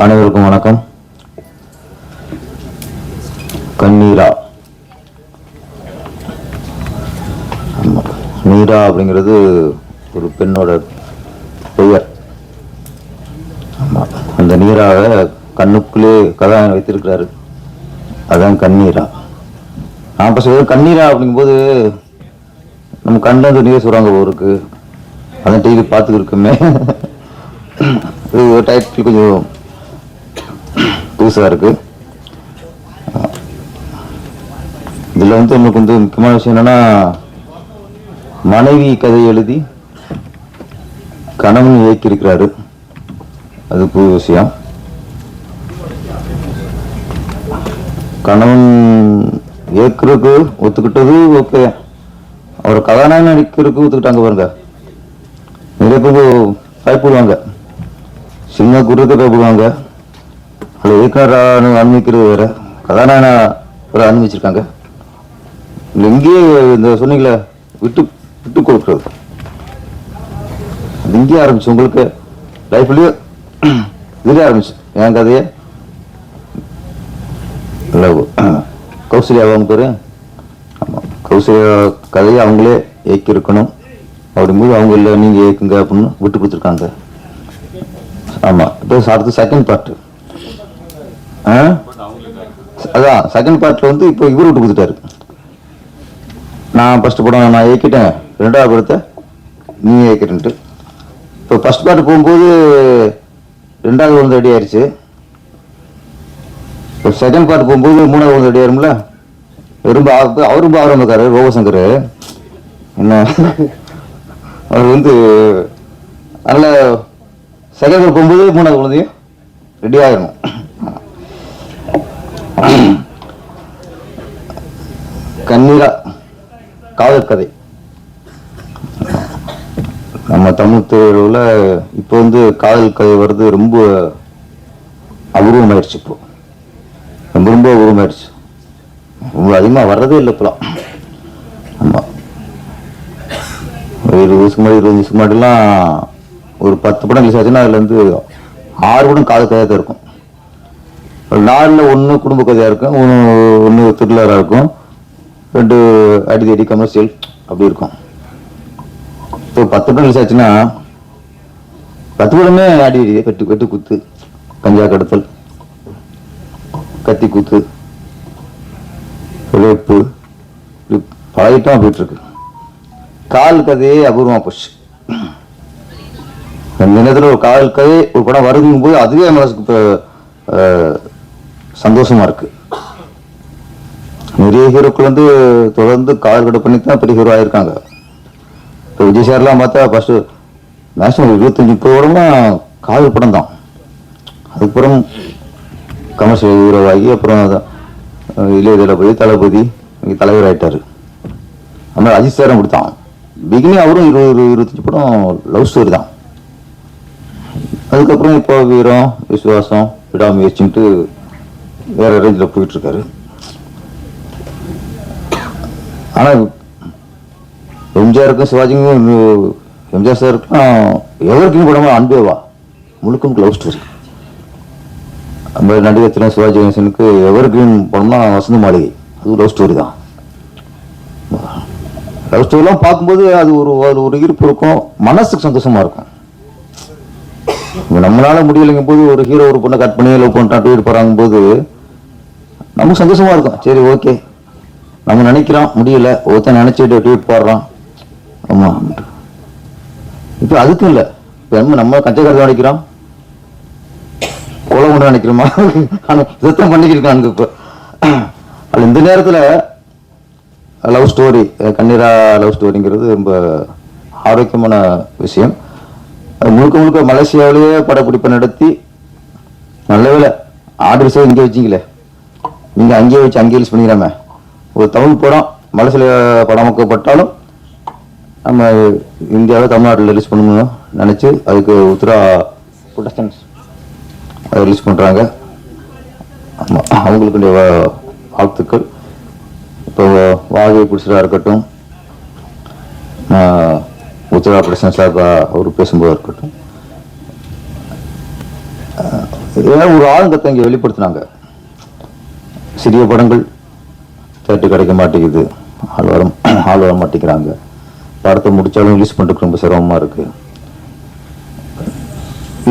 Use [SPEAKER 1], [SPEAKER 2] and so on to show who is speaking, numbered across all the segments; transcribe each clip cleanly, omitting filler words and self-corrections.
[SPEAKER 1] அனைவருக்கும் வணக்கம். கண்ணீரா மீரா அப்படிங்கிறது ஒரு பெண்ணோட பெயர். அந்த நீராக கண்ணுக்குள்ளே கதாநாயகன் வைத்திருக்கிறாரு, அதான் கண்ணீரா. நான் இப்போ சொல்ல கண்ணீரா அப்படிங்கும்போது நம்ம கண்ணில் வந்து நீர் சொல்கிறாங்க இருக்கு, அதான் டிவி பார்த்துக்கு இருக்குமே. இது டைட்டில் கொஞ்சம் புதுசாக இருக்கு. இதில் வந்து நமக்கு வந்து முக்கியமான விஷயம் என்னன்னா, மனைவி கதை எழுதி கணவன் இயக்கியிருக்கிறாரு, அது புது விஷயம். கணவன் இயக்குறதுக்கு ஒத்துக்கிட்டது ஓகே, அவர் கதாநாயகன் நடிக்கிறதுக்கு ஒத்துக்கிட்டாங்க பாருங்க. நிறைய பேர் பயப்படுவாங்க, சின்ன குருக்க பயப்படுவாங்க. அது இயக்குனரான அனுமதிக்கிறது வேற, கதாநாயகனா ஒரு அனுமதிச்சிருக்காங்க. இங்கேயே இந்த சொன்னீங்களே விட்டு விட்டு கொடுக்குறது, அது இங்கேயே ஆரம்பிச்சு. உங்களுக்கு லைஃப்லயே இதுலேயே ஆரம்பிச்சு. என் கதையே கௌசல்யா அவங்க பேரு. ஆமாம், கௌசல்யா கதையை அவங்களே இயக்கியிருக்கணும் அப்படிங்கும்போது அவங்க இல்லை நீங்கள் இயக்குங்க அப்படின்னு விட்டு கொடுத்துருக்காங்க. ஆமாம், இப்போ அடுத்து செகண்ட் பார்ட்டு. அதான் செகண்ட் பார்ட்ல வந்து இப்போ இவர் விட்டு கொடுத்துட்டாரு. நான் ஃபர்ஸ்ட் படம் நான் இயக்கிட்டேன், ரெண்டாவது படத்தை நீ இயக்கிட்டு. இப்போ ஃபர்ஸ்ட் பார்ட் போகும்போது ரெண்டாவது வந்து ரெடி ஆயிடுச்சு. இப்போ செகண்ட் பார்ட் போகும்போது மூணாவது வந்து ரெடி ஆயிரும்ல. ரொம்ப அவரும் ஆர்வம் இருக்காரு ரோபசங்கர். என்ன அவர் வந்து நல்ல செகண்ட் பார்ட் போகும்போது மூணாவது குழந்தையும் ரெடி ஆயிடணும். கண்ணீரா காதல் கதை. நம்ம தமிழ் தேர்வுல இப்போ வந்து காதல் கதை வருது, ரொம்ப அபூர்வமாயிடுச்சு. இப்போ ரொம்ப ரொம்ப அபூர்வமாயிடுச்சு, ரொம்ப அதிகமாக வர்றதே இல்லை இப்போலாம். ஆமாம், ஒரு 20 வருஷம் முன்னாடி 25 வருஷம் முன்னாடிலாம் ஒரு 10 படம் ரிலீஸ் ஆச்சுன்னா அதுல இருந்து 6 படம் காதல் கதையாக தான் இருக்கும். 4ல் 1 குடும்ப கதையாக இருக்கும், ஒன்று த்ரில்லராக இருக்கும், 2 அடிதடி கமர்ஷியல் அப்படி இருக்கும். இப்போ 10 படம் ரிலீஸ் ஆச்சுன்னா 10 படமே அடிதடி, வெட்டு குத்து, கஞ்சா கடத்தல், கத்தி குத்து, ரேப்பு, பழகிட்டம் போயிட்டு இருக்கு. காதல் கதையே அபூர்வமா போச்சு. அந்த நேரத்தில் ஒரு காதல் கதை ஒரு படம் வருதுங்கும் போது அதுவே மனசுக்கு இப்போ சந்தோஷமா இருக்கு. நிறைய ஹீரோக்கள் வந்து தொடர்ந்து காதல் கடை பண்ணி தான் பெரிய ஹீரோ ஆயிருக்காங்க. இப்போ விஜய் சார்லாம் பார்த்தா ஃபர்ஸ்ட் மேக்ஸிமம் 25-30 படம்லாம் காதல் படம் தான். அதுக்கப்புறம் கமர்ஷியல் ஹீரோவாகி அப்புறம் இளைய தளபதி தலைவர் ஆயிட்டாரு. அதனால அஜித் சாரும் கொடுத்தான். பிகினிங் அவரும் 20-25 படம் லவ் ஸ்டோரி தான். அதுக்கப்புறம் இப்போ வீரம், விசுவாசம், விடாமுயற்சின்ட்டு வேற ரேஞ்சில் போயிட்டு இருக்காரு. ஆனால் எம்ஜிஆருக்கும் சிவாஜிக்கும், எம்ஜிஆர் சாருக்கும் எவருக்கும் படமா அன்பேவா முழுக்க லவ் ஸ்டோரி. நம்ம நடிகர் சிவாஜி கணேசனுக்கு எவருக்கும் படம்னா வசந்த மாளிகை, அது லவ் ஸ்டோரி தான். லவ் ஸ்டோரிலாம் பார்க்கும்போது அது ஒரு ஈர்ப்பு இருக்கும், மனசுக்கு சந்தோஷமா இருக்கும். நம்மளால முடியலைங்கும் போது ஒரு ஹீரோ ஒரு பொண்ணை கட் பண்ணி லவ் பண்ணிட்டான் ட்வீட் போறாங்க போது நமக்கு சந்தோஷமா இருக்கும். சரி ஓகே, நம்ம நினைக்கிறோம் முடியல, ஒருத்தன் நினைச்சிட்டு ட்வீட் போடுறான். ஆமா, இப்ப அதுக்கும் இல்லை. இப்ப நம்ம கச்சக்கடை நினைக்கிறோம், கொலை கொண்டு நினைக்கிறோமா, ஆனா சுத்தம் பண்ணிக்கிட்டு இப்ப அது இந்த நேரத்துல லவ் ஸ்டோரி, கண்ணீரா லவ் ஸ்டோரிங்கிறது ரொம்ப ஆரோக்கியமான விஷயம். முழுக்க முழுக்க மலேசியாவிலேயே படப்பிடிப்பை நடத்தி, நல்ல வேலை ஆர்டர்ஸே இங்கே வச்சிங்களே, நீங்கள் அங்கேயே வச்சு அங்கேயே ரிலீஸ் பண்ணிக்கிறாம. ஒரு தமிழ் படம் மலேசியா படமாக்கப்பட்டாலும் நம்ம இந்தியாவில் தமிழ்நாட்டில் ரிலீஸ் பண்ணணும்னு நினச்சி அதுக்கு உத்தரா ப்ரொடக்ஷன்ஸ் அதை ரிலீஸ் பண்ணுறாங்க. ஆமாம், அவங்களுக்குடைய வாழ்த்துக்கள். இப்போ வாகை பிடிச்சதாக இருக்கட்டும், உத்தரா ப்ரொடக்ஷன்ஸாக அவர் பேசும்போது இருக்கட்டும், ஒரு ஆளுங்கத்தை இங்கே வெளிப்படுத்தினாங்க. சிறிய படங்கள் தேட்டர் கிடைக்க மாட்டேங்குது, ஆள் வர மாட்டேங்கிறாங்க, படத்தை முடிச்சாலும் ரிலீஸ் பண்ணுறதுக்கு ரொம்ப சிரமமாக இருக்கு.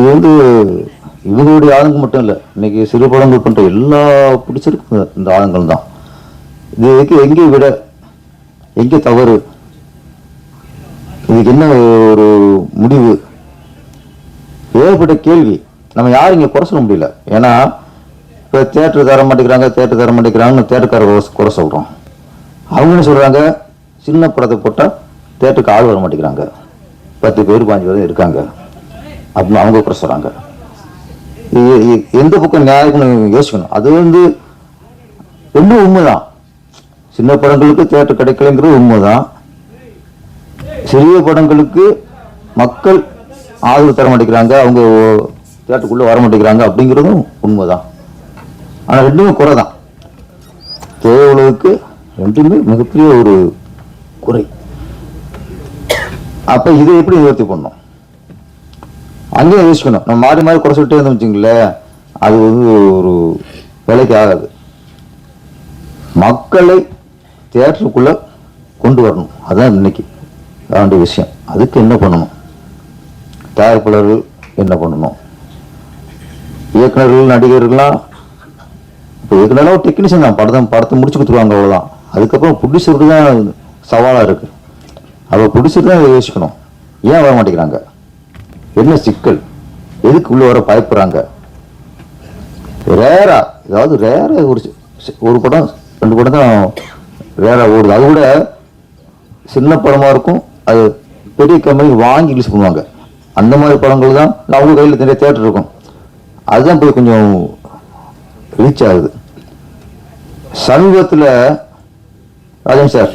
[SPEAKER 1] இது இவங்களுடைய ஆளுங்க மட்டும் இல்லை, இன்னைக்கு சிறு படங்கள் பண்ணுற எல்லா பிடிச்சிருக்கு இந்த ஆளுங்கள் தான். இதுக்கு எங்கே விட எங்கே தவறு, இதுக்கு என்ன ஒரு முடிவு, ஏற்பட்ட கேள்வி. நம்ம யாரும் இங்கே குறை சொல்ல முடியல. ஏன்னா இப்போ தேட்டர் தர மாட்டேங்கிறாங்கன்னு தேட்டருக்கார குறை சொல்கிறோம். அவங்க என்ன சொல்கிறாங்க, சின்ன படத்தை போட்டால் தேட்டருக்கு ஆள் வர மாட்டேங்கிறாங்க, 10 பேர் 5 பேர் இருக்காங்க அப்படின்னு அவங்க குறை சொல்கிறாங்க. எந்த பக்கம் நியாயம்னு யோசிக்கணும். அது ரொம்ப உண்மைதான். சின்ன படங்களுக்கு தேட்டர் கிடைக்கலைங்கிறது உண்மைதான். சிறிய படங்களுக்கு மக்கள் ஆதரவு தர மாட்டேங்கிறாங்க, அவங்க தேட்டருக்குள்ளே வர மாட்டேங்கிறாங்க அப்படிங்கிறதும் உண்மைதான். ஆனால் ரெண்டுமே குறை தான். தேவையுள்ளதுக்கு ரெண்டுமே மிகப்பெரிய ஒரு குறை. அப்போ இதை எப்படி நிவர்த்தி பண்ணணும், அங்கேயும் யோசிக்கணும். நம்ம மாறி மாறி குறை சொல்லிட்டே இருந்தோம் வச்சுங்களேன், அது ஒரு வேலைக்கு ஆகாது. மக்களை தியேட்டருக்குள்ள கொண்டு வரணும், அதுதான் இன்னைக்கு வேண்டிய விஷயம். அதுக்கு என்ன பண்ணணும், தயாரிப்பாளர்கள் என்ன பண்ணணும், இயக்குநர்கள் நடிகர்கள்லாம். இப்போ இயக்குனராக ஒரு டெக்னீஷியன் தான், படத்தை முடிச்சு கொடுத்துருவாங்க, அவ்வளோதான். அதுக்கப்புறம் ப்ரொடியூசருக்கு தான் சவாலாக இருக்கு. அவ ப்ரொடியூசர் தான் யோசிக்கணும், ஏன் வர மாட்டேங்கிறாங்க, என்ன சிக்கல், எதுக்கு உள்ள வர பயப்படுறாங்க. ரேரா ஒரு படம் 2 படம் தான் ரேரா ஓடுது. அது கூட சின்ன படமா இருக்கும், அது பெரிய கம்பெனி வாங்கி ரிலீஸ் பண்ணுவாங்க. அந்த மாதிரி படங்கள் தான் அவங்க கையில் நிறைய தேட்டர் இருக்கும், அதுதான் போய் கொஞ்சம் ரீச் ஆகுது. சமீபத்தில் ராஜன் சார்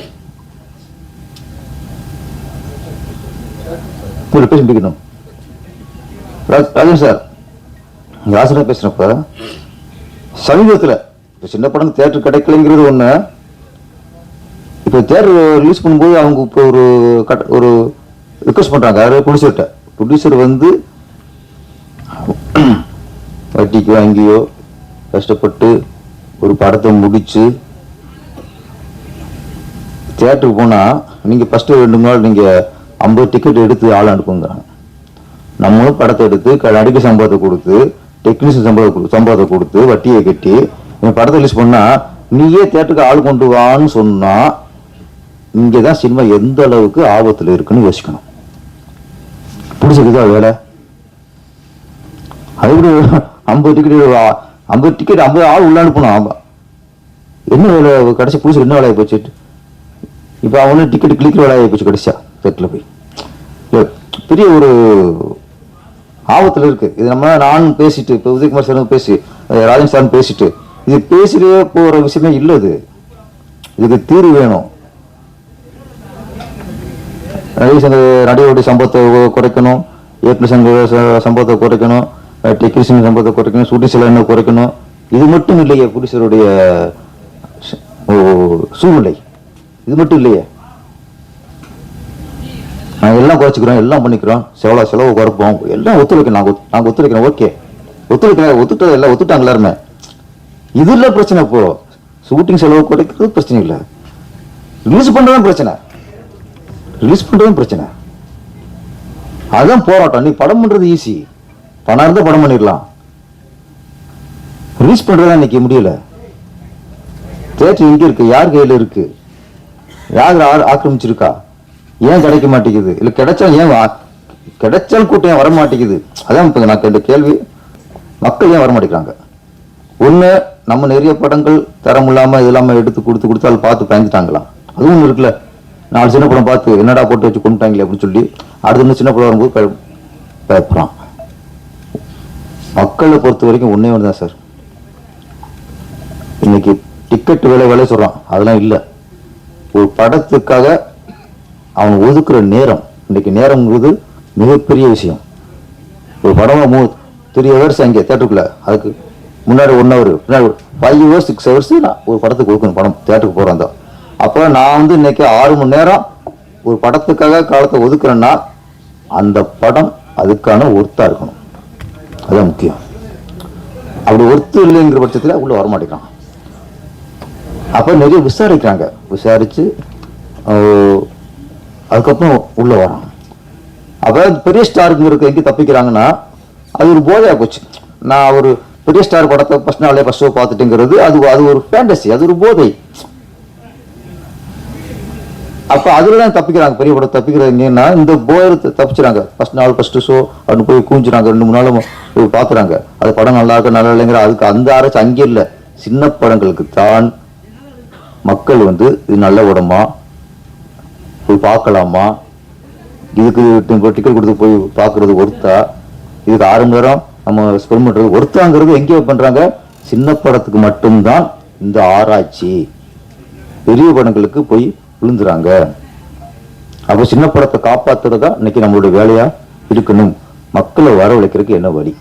[SPEAKER 1] பேசிக்கணும். ராஜன் சார் ராசனா பேசுறப்ப சமீபத்தில் இப்போ சின்ன படம் தேட்டர் கிடைக்கலைங்கிறது ஒன்று. இப்போ தேட்டர் ரிலீஸ் பண்ணும்போது அவங்க இப்போ ஒரு ரிக்வஸ்ட் பண்ணுறாங்க, யாரும் ப்ரொடியூசர் வட்டிக்கு வாங்கியோ கஷ்டப்பட்டு ஒரு படத்தை முடிச்சு தியேட்டருக்கு போனால் நீங்கள் ஃபஸ்ட்டு 2 நாள் நீங்கள் 50 டிக்கெட் எடுத்து ஆள் அனுப்புங்கிறாங்க. நம்மளும் படத்தை எடுத்து நடிகை சம்பளத்தை கொடுத்து டெக்னீஷியன் சம்பளத்தை கொடுத்து வட்டியை கட்டி படத்தை ரிலீஸ் பண்ணால் நீயே தேட்டருக்கு ஆள் கொண்டு வான்னு சொன்னால் இங்கே தான் சினிமா எந்த அளவுக்கு ஆபத்தில் இருக்குன்னு யோசிக்கணும். பிடிச்சிருக்குதா வேலை? அது கூட 50 டிக்கெட் 50 ஆள் உள்ள அனுப்பணும். என்ன வேலை கடைசி புதுசு என்ன வேலையை போச்சு? இப்போ அவனு டிக்கெட் கிளிக்கிற வேலையை போச்சு கடைசியா தேட்டரில் போய். பெரிய ஒரு ஆபத்தில் இருக்கு. இது நான் பேசிட்டு இப்போ உதயகுமார் சார் பேசி ராஜன் சார் பேசிட்டு இது பேசிட்டே போகிற விஷயமே இல்லை. இதுக்கு தீர்வு வேணும். நடிகருடைய சம்பளத்தை குறைக்கணும், இயக்குனர் சங்க சம்பளத்தை குறைக்கணும், டெக்னீஷியன் சம்பளத்தை குறைக்கணும், ஷூட்டிங் செலவு குறைக்கணும். இது மட்டும் இல்லையே ப்ரொடியூசருடைய சூழ்நிலை, இது மட்டும் இல்லையே. நாங்கள் எல்லாம் குறைச்சிக்கிறோம், எல்லாம் பண்ணிக்கிறோம், செலவு குறைப்போம், எல்லாம் ஒத்துழைக்கணும். நாங்கள் ஒத்துழைக்கிறோம், ஓகே ஒத்துட்டது எல்லாம் ஒத்துட்டாங்க எல்லாருமே. இது இல்லை பிரச்சனை. இப்போ ஷூட்டிங் செலவு குறைக்கிறது பிரச்சனை இல்லை, ரிலீஸ் பண்ணுறதும் பிரச்சனை. அதுதான் போராட்டம். நீ படம் பண்றது ஈஸி, பணம் இருந்தா படம் பண்ணிடலாம், ரிலீஸ் பண்றதா இன்னைக்கு முடியல. தேட்டர் எங்க இருக்கு, யார் கையில இருக்கு, யார் ஆக்கிரமிச்சிருக்கா, ஏன் கிடைக்க மாட்டேங்குது, இல்ல கிடைச்சாலும் கூட்டம் ஏன் வர மாட்டேங்குது. அதான் இப்ப நான் கேட்ட கேள்வி, மக்கள் ஏன் வர மாட்டேங்கிறாங்க. ஒண்ணு நம்ம நிறைய படங்கள் தரம் இல்லாம இது இல்லாம எடுத்து கொடுத்து அதை பார்த்து பயந்துட்டாங்களாம். அதுவும் ஒண்ணு இருக்குல்ல. 4 சின்ன படம் பார்த்து என்னடா போட்டு வச்சு கொண்டுட்டாங்களே அப்படின்னு சொல்லி அடுத்த சின்ன படம் வரும்போது பயப்படுறான். மக்களை பொறுத்த வரைக்கும் ஒன்னே ஒன்று தான் சார். இன்னைக்கு டிக்கெட் விலை சொல்றான், அதெல்லாம் இல்லை. ஒரு படத்துக்காக அவன் ஒதுக்குற நேரம், இன்னைக்கு நேரம்ங்கிறது மிகப்பெரிய விஷயம். ஒரு படம் 3 ஹவர்ஸ் அங்கே தேட்டருக்குள்ள, அதுக்கு முன்னாடி 1 ஹவர், பின்னாடி 5 ஹவர்ஸ் 6 ஹவர்ஸ் நான் ஒரு படத்துக்கு கொடுக்கணும். படம் தேட்டருக்கு போகிறோம் தான். அப்போ நான் இன்னைக்கு 6 மணி நேரம் ஒரு படத்துக்காக காலத்தை ஒதுக்குறேன்னா அந்த படம் அதுக்கான ஒர்த்தா இருக்கணும். அதுதான் முக்கியம். அப்படி ஒருத்தர் இல்லைங்கிற பட்சத்தில் உள்ளே வரமாட்டேங்கிறான். அப்போ நிறைய விசாரித்து அதுக்கப்புறம் உள்ளே வரான். அப்போ பெரிய ஸ்டாருங்கிறது எங்கே தப்பிக்கிறாங்கன்னா அது ஒரு போதையாக போச்சு. நான் ஒரு பெரிய ஸ்டார் படத்தை ஃபர்ஸ்ட் ஷோ பார்த்துட்டுங்கிறது அது ஒரு ஃபேண்டசி, அது ஒரு போதை. அப்போ அதில் தான் தப்பிக்கிறாங்க, பெரிய படம் தப்பிக்கிறாங்கன்னா இந்த போதை தப்பிச்சுறாங்க. ஃபர்ஸ்ட் ஷோ அப்படின்னு போய் கூஞ்சுறாங்க, 2-3 நாளும் போய் பார்க்குறாங்க. அது படம் நல்லா இருக்கு நல்லா இல்லைங்கிற அதுக்கு அந்த ஆராய்ச்சி அங்கே இல்லை. சின்ன படங்களுக்கு தான் மக்கள் இது நல்ல படமா போய் பார்க்கலாமா, இதுக்கு டிக்கெட் கொடுத்து போய் பார்க்கறது ஒருத்தா, இதுக்கு 6 மணி நேரம் நம்ம ஸ்பெண்ட் பண்ணுறது ஒருத்தாங்கிறது எங்கே பண்ணுறாங்க? சின்ன படத்துக்கு மட்டும்தான் இந்த ஆராய்ச்சி. பெரிய படங்களுக்கு போய் விழுந்துறாங்க. அப்போ சின்ன படத்தை காப்பாற்றுறதா இன்னைக்கு நம்மளுடைய வேலையா இருக்கணும். மக்களை வரவழைக்கிறதுக்கு என்ன வழி?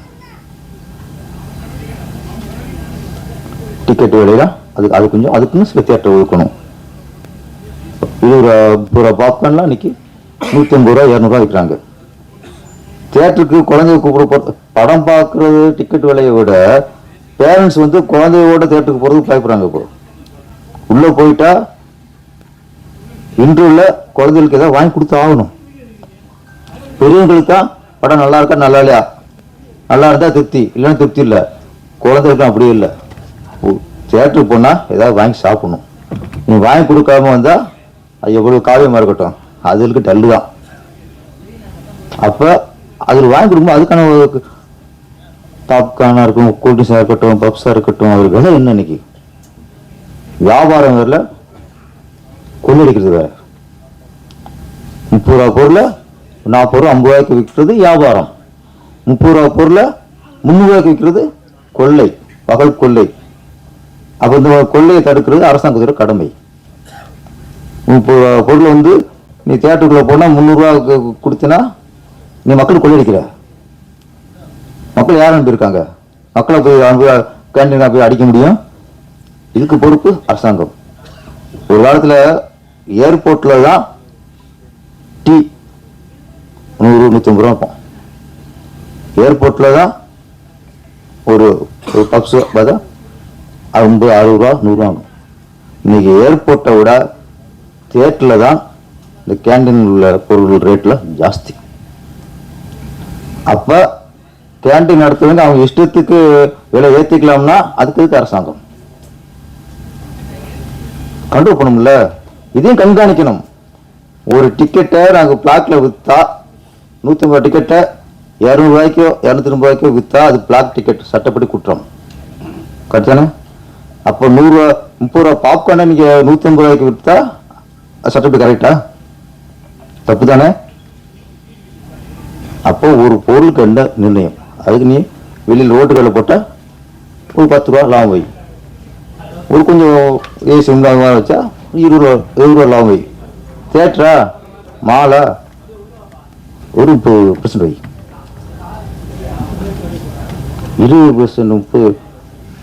[SPEAKER 1] டிக்கெட் விலையா அது கொஞ்சம் அதுக்குன்னு சில தியேட்டர் ஒதுக்கணும். 20 ரூபா பாப்கார்ன்லாம் இன்னைக்கு 150 ரூபா 200 ரூபா விற்கிறாங்க. தியேட்டருக்கு குழந்தைய கூப்பிட படம் பார்க்கறது டிக்கெட் விலையை விட பேரண்ட்ஸ் குழந்தையோட தியேட்டருக்கு போறது பயப்படுறாங்க. இப்போ உள்ள போயிட்டா இன்று உள்ள குழந்தைகளுக்கு ஏதாவது வாங்கி கொடுத்து ஆகணும். பெரியவங்களுக்கு தான் படம் நல்லா இருக்கா நல்லா இல்லையா, நல்லா இருந்தா திருப்தி, இல்லைன்னா திருப்தி இல்லை. குழந்தைகளுக்கும் அப்படியே இல்லை. தியேட்டருக்கு போனா ஏதாவது வாங்கி சாப்பிடணும். நீ வாங்கி கொடுக்காம வந்தா அது எவ்வளவு காவியமா இருக்கட்டும், அதுக்கு டல்லு தான். அப்ப அதில் வாங்கி கொடுக்கும்போது அதுக்கான பாப்கார்னா இருக்கும், கூல்ட்ரிங்ஸா இருக்கட்டும், பப்ஸா இருக்கட்டும், அது விலை என்ன? இன்னைக்கு வியாபாரம் வேற, கொள்ளடிக்கிறது வேற. 30 ரூபா பொருளை 40 ரூபா 50 ரூபாய்க்கு விற்கிறது வியாபாரம். 30 ரூபா பொருளை 300 ரூபாய்க்கு விற்கிறது கொள்ளை, பகல் கொள்ளை. அப்ப இந்த கொள்ளையை தடுக்கிறது அரசாங்கத்தோட கடமை. 30 ரூபா பொருள் நீ தியேட்டருக்குள்ள போனா 300 ரூபா கொடுத்தினா நீ மக்கள் கொள்ளையடிக்கிற. மக்கள் யார் அனுப்பியிருக்காங்க? மக்களை போய் கேண்டீனா போய் அடிக்க முடியும்? இதுக்கு பொறுப்பு அரசாங்கம். ஒரு காலத்துல ஏர்போர்ட்ல தான் டீ 100-150 ரூபா இருக்கும். ஏர்போர்ட்ல தான் ஒரு பப்ஸ் பார்த்தா 50-60 ரூபா 100 ரூபா ஆகும். இன்னைக்கு ஏர்போர்ட்டை விட தியேட்டர்ல தான் இந்த கேண்டீன் உள்ள பொருள் ரேட்ல ஜாஸ்தி. அப்ப கேண்டீன் நடத்துவங்க அவங்க இஷ்டத்துக்கு விலை ஏற்றிக்கலாம்னா அதுக்கு அரசாங்கம் கண்ட்ரோல் பண்ணணும்ல. இதையும் கண்காணிக்கணும். ஒரு டிக்கெட்டை நாங்கள் பிளாக்ல விற்றா 150 டிக்கெட்டை 200 ரூபாய்க்கோ 250 ரூபாய்க்கோ விற்றா அது பிளாக் டிக்கெட், சட்டப்படி குற்றம். கரெக்டானே? அப்போ 100 ரூபா 30 ரூபா பாப்கார்னை நீங்க 150 ரூபாய்க்கு விற்றா சட்டப்படி கரெக்டா? தப்பு தானே? அப்போ ஒரு பொருளுக்கு என்ன நிர்ணயம்? அதுக்கு நீ வெளியில் ரோட்டுகளை போட்டா ஒரு 10 ரூபா லாபம் வை, ஒரு கொஞ்சம் ஏசி உண்டாக வச்சா 20 ரூபா லாபம் வை. தியேட்டரா மாலா ஒரு 30% வை, 20% 30.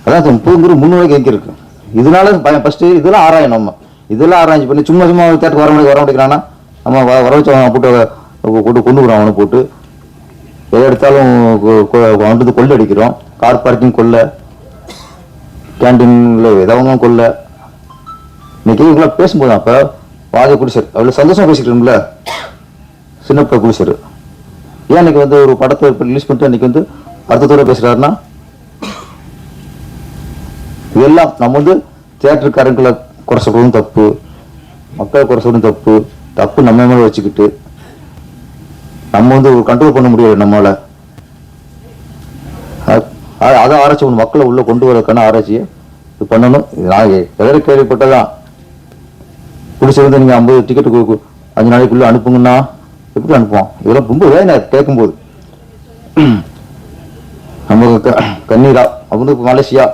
[SPEAKER 1] அதான் 30 3 ரூபாய்க்கு எங்க இருக்கு? இதனால ஃபர்ஸ்ட் இதெல்லாம் ஆராயணும். நம்ம இதெல்லாம் ஆராய்ச்சி பண்ணி சும்மா தேட்டருக்கு வர முடிக்கிறான்னா நம்ம வர வச்சு போட்டு கொண்டு வரோம். அவனை போட்டு எதை எடுத்தாலும் கொள்ளை அடிக்கிறோம். கார் பார்க்கிங் கொள்ளை, கேண்டீன்ல ஏதாவது கொள்ளை. இன்னைக்கு இவங்கள பேசும்போது அப்ப வாஜ குடிசர் அவ்வளவு சந்தோஷமா பேசிக்கிறோம்ல. சின்னப்ப குடிசர் ஏன் இன்னைக்கு ஒரு படத்தை ரிலீஸ் பண்ணிட்டு இன்னைக்கு அர்த்தத்தோட பேசுறாருன்னா இதெல்லாம் நம்ம தியேட்டருக்காரங்களை குறை சொல்றதும் தப்பு, மக்களை குறை சொல்றதும் தப்பு. தப்பு நம்ம மேல வச்சுக்கிட்டு நம்ம ஒரு கண்ட்ரோல் பண்ண முடியாது நம்மளால. அதை ஆராய்ச்சி மக்களை உள்ள கொண்டு வரதுக்கான ஆராய்ச்சியை பண்ணணும். நான் எதிர கேள்விப்பட்டதான் குடிசை நீங்க 50 டிக்கெட் 5 நாளைக்குள்ள அனுப்புங்கன்னா எப்படி அனுப்புவோம்? இதெல்லாம் ரொம்ப வேலை கேட்கும்போது. நம்ம கண்ணீரா அவங்க மலேசியா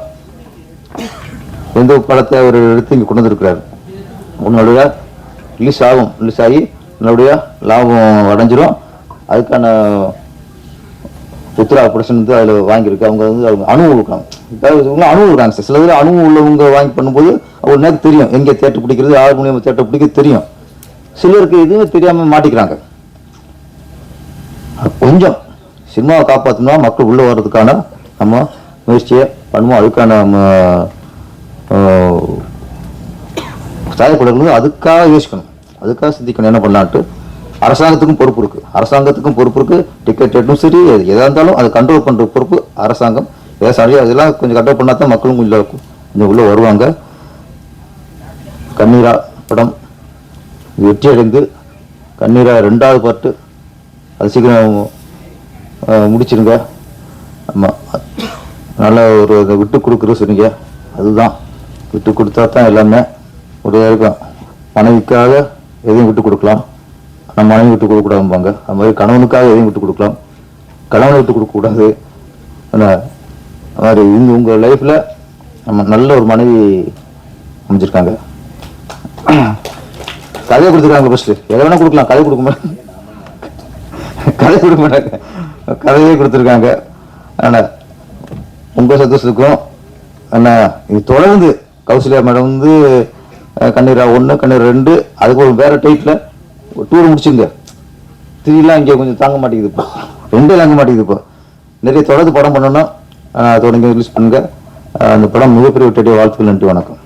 [SPEAKER 1] எந்த படத்தை அவர் எடுத்து இங்க கொண்டு வந்திருக்கிறாரு. உன்னுடைய ரிலீஸ் ஆகும், ரிலீஸ் ஆகி உன்னுடைய லாபம் அடைஞ்சிரும். அதுக்கான உத்தரா பிரச்சனை அதில் வாங்கியிருக்கு. அவங்க அவங்க அணுவு இருக்காங்க, அணுவு இருக்காங்க. சில இதில் அணுவு உள்ளவங்க வாங்கி பண்ணும்போது ஒரு நேரம் தெரியும் எங்கே தேட்டர் பிடிக்கிறது, யார் மூலியமாக தேட்டர் பிடிக்கிறது தெரியும். சிலருக்கு எதுவுமே தெரியாமல் மாட்டிக்கிறாங்க. கொஞ்சம் சினிமாவை காப்பாற்றணும்னா மக்கள் உள்ள வர்றதுக்கான நம்ம முயற்சியை பண்ணுவோம். அதுக்கான தயாரிப்பாளர்களும் அதுக்காக யோசிக்கணும், அதுக்காக சிந்திக்கணும் என்ன பண்ணலான்ட்டு. அரசாங்கத்துக்கும் பொறுப்பு இருக்குது. டிக்கெட் ரேட்டும் சரி, எதாக இருந்தாலும் அதை கண்ட்ரோல் பண்ணுற பொறுப்பு அரசாங்கம். அதெல்லாம் கொஞ்சம் கண்ட்ரோல் பண்ணால் தான் மக்களும் கொஞ்சம் உள்ளே வருவாங்க. கண்ணீரா படம் வெற்றி அடைந்து கண்ணீரா 2வது பார்ட்டு அது சீக்கிரம் முடிச்சிருங்க. ஆமாம், நல்ல ஒரு விட்டு கொடுக்குற சொன்னீங்க, அதுதான் விட்டு கொடுத்தா தான் எல்லாமே ஒரு இருக்கும். மனைவிக்காக எதையும் விட்டு கொடுக்கலாம், நம்ம மனைவி விட்டு கொடுக்கக்கூடாதும்பாங்க. அது மாதிரி கணவனுக்காக எதையும் விட்டு கொடுக்கலாம், கணவனை விட்டு கொடுக்கக்கூடாது. அது மாதிரி உங்கள் லைஃப்பில் நம்ம நல்ல ஒரு மனைவி அமைஞ்சிருக்காங்க. கதையை கொடுத்துருக்காங்க. ஃபஸ்ட்டு எதை வேணால் கொடுக்கலாம், கதை கொடுக்க மாட்டாங்க, கதையே கொடுத்துருக்காங்க. ஆனால் உங்கள் சந்தோஷத்துக்கும் என்ன இது தொடர்ந்து கௌசல்யா மேடம் வந்து கண்ணீரா 1, கண்ணீரா 2, அதுக்கு ஒரு வேறு டைட்டில் டூர் முடிச்சுங்க. 3 இங்கே கொஞ்சம் தாங்க மாட்டேங்குது, இப்போ 2 தாங்க மாட்டேங்குது. இப்போ நிறைய தொடர்ந்து படம் பண்ணணும்னா தொடங்கி ரிலீஸ் பண்ணுங்க. அந்த படம் மிகப்பெரிய வெற்றியடைய வாழ்த்துக்கள். நன்றி, வணக்கம்.